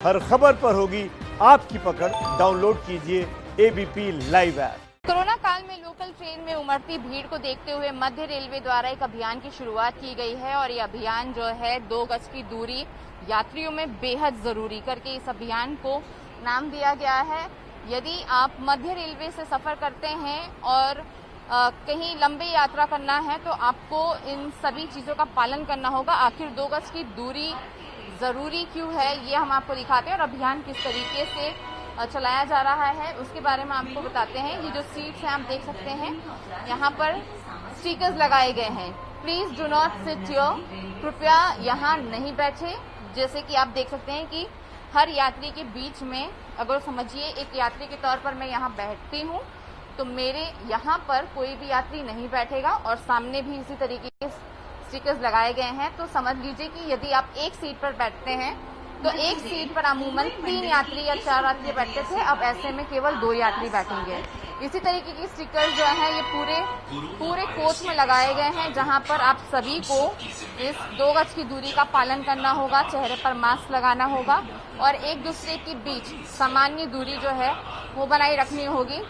हर खबर पर होगी आपकी पकड़। डाउनलोड कीजिए एबीपी लाइव ऐप। कोरोना काल में लोकल ट्रेन में उमड़ती भीड़ को देखते हुए मध्य रेलवे द्वारा एक अभियान की शुरुआत की गई है और ये अभियान जो है 2 गज की दूरी यात्रियों में बेहद जरूरी करके इस अभियान को नाम दिया गया है। यदि आप मध्य रेलवे से सफर करते हैं और कहीं लंबी यात्रा करना है तो आपको इन सभी चीजों का पालन करना होगा। आखिर 2 गज की दूरी जरूरी क्यों है ये हम आपको दिखाते हैं और अभियान किस तरीके से चलाया जा रहा है उसके बारे में आपको बताते हैं। ये जो सीट्स हैं आप देख सकते हैं, यहाँ पर स्टिकर्स लगाए गए हैं, please do not sit here, कृपया यहाँ नहीं बैठे। जैसे कि आप देख सकते हैं कि हर यात्री के बीच में, अगर समझिए एक यात्री के तौर पर मैं यहाँ बैठती हूँ तो मेरे यहाँ पर कोई भी यात्री नहीं बैठेगा और सामने भी इसी तरीके के स्टिकर्स लगाए गए हैं। तो समझ लीजिए कि यदि आप एक सीट पर बैठते हैं तो एक सीट पर अमूमन 3 यात्री या 4 यात्री बैठते थे, अब ऐसे में केवल 2 यात्री बैठेंगे। इसी तरीके की स्टिकर्स जो है ये पूरे कोच में लगाए गए हैं, जहां पर आप सभी को इस 2 गज की दूरी का पालन करना होगा, चेहरे पर मास्क लगाना होगा और एक दूसरे के बीच सामान्य दूरी जो है वो बनाए रखनी होगी।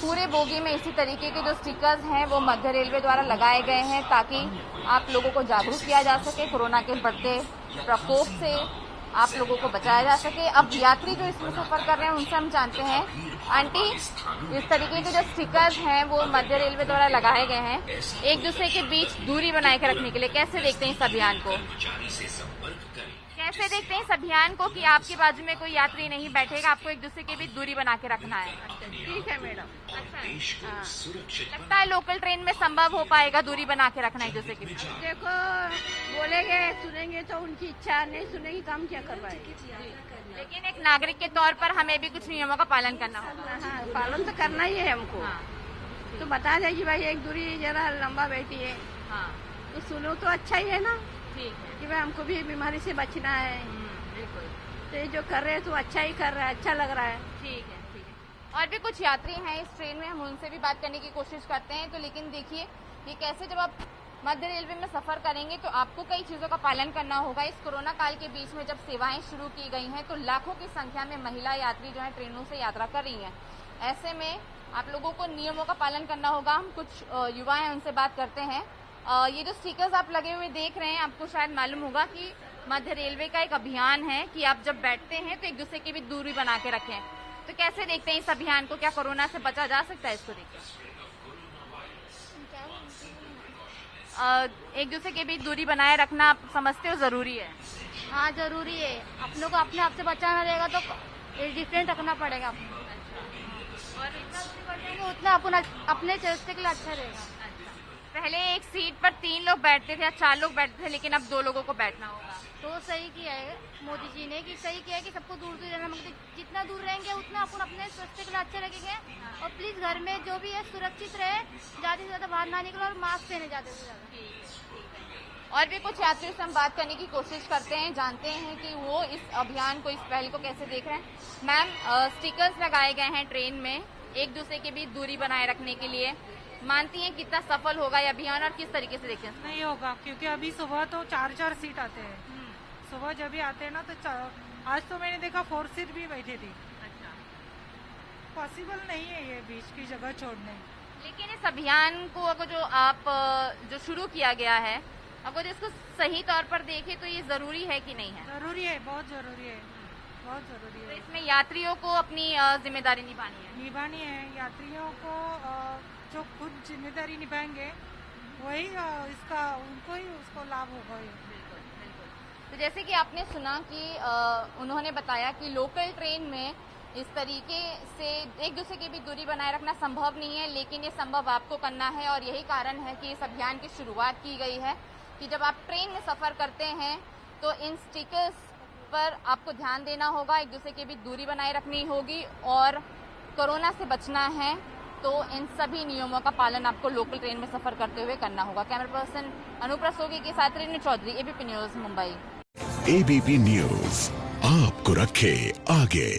पूरे बोगी में इसी तरीके के जो स्टिकर्स हैं वो मध्य रेलवे द्वारा लगाए गए हैं ताकि आप लोगों को जागरूक किया जा सके, कोरोना के बढ़ते प्रकोप से आप लोगों को बचाया जा सके। अब यात्री जो इसमें सफर कर रहे हैं उनसे हम जानते हैं, आंटी इस तरीके के जो स्टिकर्स हैं वो मध्य रेलवे द्वारा लगाए गए हैं एक दूसरे के बीच दूरी बनाए के रखने के लिए, कैसे देखते हैं इस अभियान को? कैसे देखते हैं इस अभियान को कि आपके बाजू में कोई यात्री नहीं बैठेगा, आपको एक दूसरे के बीच दूरी बना के रखना है? ठीक है मैडम। अच्छा, लगता है लोकल ट्रेन में संभव हो पाएगा दूरी बना के रखना एक दूसरे के बीच? देखो बोलेंगे सुनेंगे तो उनकी इच्छा, नहीं सुनेगी काम क्या करवाएगी। लेकिन एक नागरिक के तौर पर हमें भी कुछ नियमों का पालन करना होगा। हाँ, पालन तो करना ही है हमको। हाँ। तो बता देगी भाई एक दूरी जरा लंबा बैठी है, हाँ तो सुनो तो अच्छा ही है ना, ठीक है कि भाई हमको भी बीमारी से बचना है। बिल्कुल, तो ये जो कर रहे हैं तो अच्छा ही कर रहा है, अच्छा लग रहा है। ठीक है ठीक है। और भी कुछ यात्री हैं इस ट्रेन में, हम उनसे भी बात करने की कोशिश करते हैं। तो लेकिन देखिए ये कैसे, जब आप मध्य रेलवे में सफर करेंगे तो आपको कई चीजों का पालन करना होगा। इस कोरोना काल के बीच में जब सेवाएं शुरू की गई हैं तो लाखों की संख्या में महिला यात्री जो है ट्रेनों से यात्रा कर रही हैं। ऐसे में आप लोगों को नियमों का पालन करना होगा। हम कुछ युवा हैं उनसे बात करते हैं। ये जो स्टिकर्स आप लगे हुए देख रहे हैं, आपको शायद मालूम होगा कि मध्य रेलवे का एक अभियान है कि आप जब बैठते हैं तो एक दूसरे की भी दूरी बना के रखें। तो कैसे देखते हैं इस अभियान को, क्या कोरोना से बचा जा सकता है इसको देखकर? एक दूसरे के बीच दूरी बनाए रखना आप समझते हो जरूरी है? हाँ जरूरी है, अपनों को अपने आप से बचाना रहेगा तो डिफरेंट रखना पड़ेगा अपने। और जितना दूरी बढ़ेंगे उतना अपने स्वास्थ्य के लिए अच्छा रहेगा। पहले एक सीट पर 3 लोग बैठते थे या 4 लोग बैठते थे, लेकिन अब 2 लोगों को बैठना होगा। तो सही किया है मोदी जी ने, कि सही किया है कि सबको दूर दूर रहना, मतलब जितना दूर रहेंगे उतना अपन अपने स्वास्थ्य के लिए अच्छे लगेंगे। और प्लीज घर में जो भी है सुरक्षित रहे, ज्यादा से ज्यादा बाहर ना निकलो और मास्क पहने ज्यादा से ज्यादा। और भी कुछ यात्रियों से हम बात करने की कोशिश करते हैं, जानते हैं कि वो इस अभियान को, इस पहल को कैसे देख रहे हैं। मैम, स्टिकर्स लगाए गए हैं ट्रेन में एक दूसरे के बीच दूरी बनाए रखने के लिए, मानती हैं कितना सफल होगा ये अभियान और किस तरीके से देखते हैं? नहीं होगा, क्योंकि अभी सुबह तो 4-4 सीट आते हैं। सुबह जब भी आते हैं ना तो आज तो मैंने देखा 4 सीट भी बैठी थी। अच्छा, पॉसिबल नहीं है ये बीच की जगह छोड़ने। लेकिन इस अभियान को अगर जो शुरू किया गया है, अगर इसको सही तौर पर देखें तो ये जरूरी है कि नहीं है? जरूरी है, बहुत जरूरी है, बहुत जरूरी तो है। इसमें यात्रियों को अपनी जिम्मेदारी निभानी है। यात्रियों को जो खुद जिम्मेदारी निभाएंगे वही उनको ही उसको लाभ होगा। बिल्कुल बिल्कुल। तो जैसे कि आपने सुना कि उन्होंने बताया कि लोकल ट्रेन में इस तरीके से एक दूसरे की भी दूरी बनाए रखना संभव नहीं है, लेकिन ये संभव आपको करना है। और यही कारण है कि इस अभियान की शुरुआत की गई है कि जब आप ट्रेन में सफर करते हैं तो इन स्टिकर्स पर आपको ध्यान देना होगा, एक दूसरे के बीच दूरी बनाए रखनी होगी और कोरोना से बचना है तो इन सभी नियमों का पालन आपको लोकल ट्रेन में सफर करते हुए करना होगा। कैमरा पर्सन अनुप्रा सोगी के साथ Renu Chaudhary, ABP news, Mumbai. ABP news आपको रखे आगे।